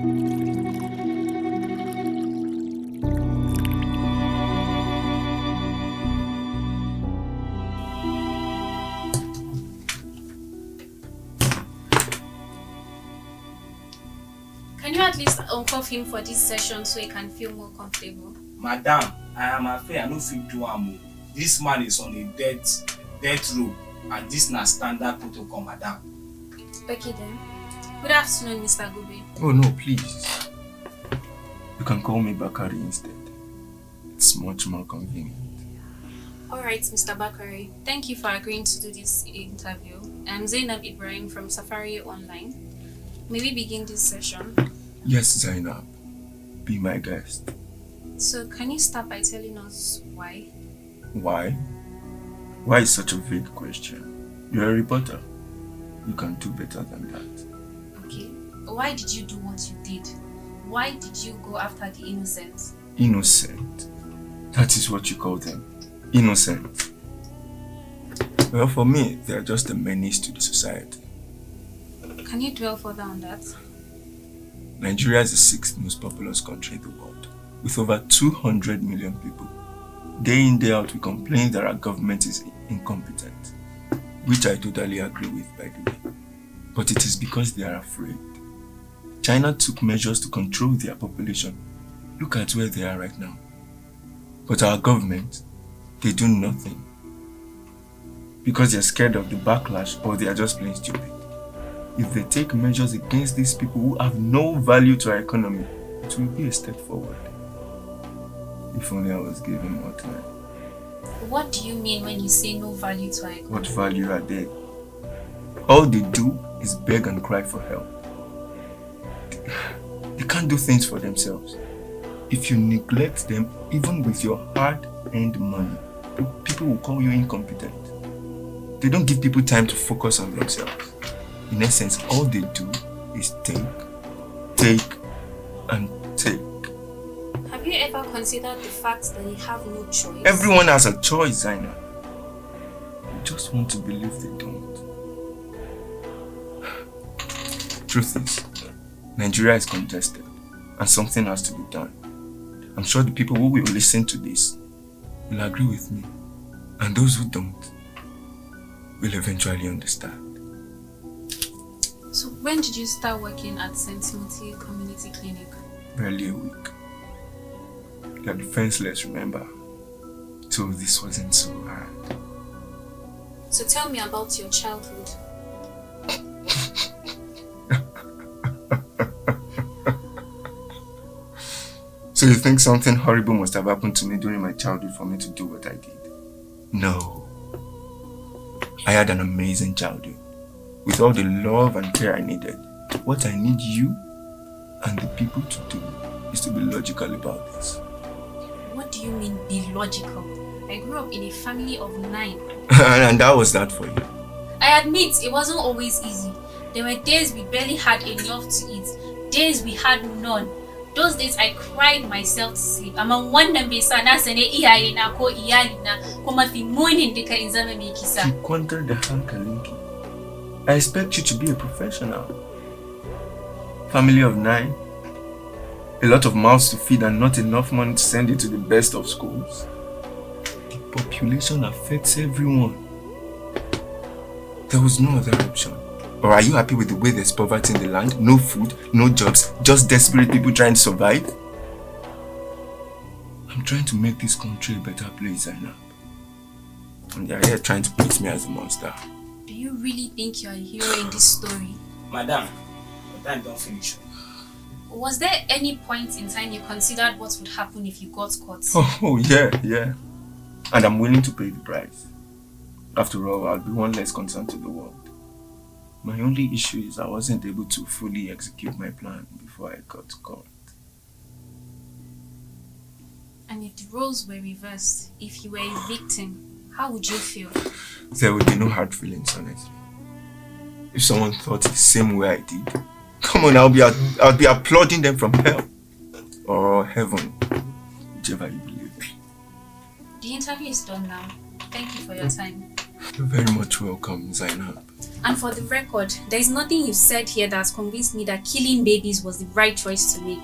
Can you at least uncuff him for this session so he can feel more comfortable? Madam, I am afraid I no fit do am. This man is on a death row, and this na standard protocol, madam. Okay then. Good afternoon, Mr. Gobe. Oh no, please. You can call me Bakari instead. It's much more convenient. Alright, Mr. Bakari. Thank you for agreeing to do this interview. I'm Zainab Ibrahim from Safari Online. May we begin this session? Yes, Zainab. Be my guest. So, can you start by telling us why? Why? Why is such a vague question? You're a reporter. You can do better than that. Okay. Why did you do what you did? Why did you go after the innocent? Innocent? That is what you call them. Innocent. Well, for me, they are just a menace to the society. Can you dwell further on that? Nigeria is the sixth most populous country in the world, with over 200 million people. Day in, day out, we complain that our government is incompetent, which I totally agree with, by the way. But it is because they are afraid. China took measures to control their population. Look at where they are right now. But our government, they do nothing. Because they're scared of the backlash, or they are just plain stupid. If they take measures against these people who have no value to our economy, it will be a step forward. If only I was given more time. What do you mean when you say no value to our economy? What value are they? All they do is beg and cry for help. They can't do things for themselves. If you neglect them, even with your hard-earned money, people will call you incompetent. They don't give people time to focus on themselves. In essence, all they do is take, and take. Have you ever considered the fact that they have no choice? Everyone has a choice, Zaina. You just want to believe they don't. Truth is, Nigeria is congested, and something has to be done. I'm sure the people who will listen to this will agree with me, and those who don't will eventually understand. So when did you start working at St. Timothy Community Clinic? Barely a week. You're defenseless, remember? So this wasn't so hard. So tell me about your childhood. So you think something horrible must have happened to me during my childhood for me to do what I did? No. I had an amazing childhood. With all the love and care I needed. What I need you and the people to do is to be logical about this. What do you mean be logical? I grew up in a family of 9. And that was that for you? I admit it wasn't always easy. There were days we barely had enough to eat. Days we had none. Those days I cried myself to sleep. Among one besa na sene iyaye na ko iyali na kuma fi morning dika in zama mai kisa. Ki kwantar da hankalinki. I expect you to be a professional. Family of 9. A lot of mouths to feed and not enough money to send you to the best of schools. The population affects everyone. There was no other option. Or are you happy with the way there's poverty in the land? No food, no jobs, just desperate people trying to survive? I'm trying to make this country a better place, Zainab. And they're here trying to paint me as a monster. Do you really think you're a hero in this story? Madam, your time don't finish. Was there any point in time you considered what would happen if you got caught? Oh, yeah. And I'm willing to pay the price. After all, I'll be one less concern to the world. My only issue is I wasn't able to fully execute my plan before I got caught. And if the roles were reversed, if you were a victim, how would you feel? There would be no hard feelings, honestly. If someone thought the same way I did, come on, I'll be applauding them from hell. Or heaven, whichever you believe. The interview is done now. Thank you for your time. You're very much welcome, Zainab. And for the record, there is nothing you've said here that's convinced me that killing babies was the right choice to make.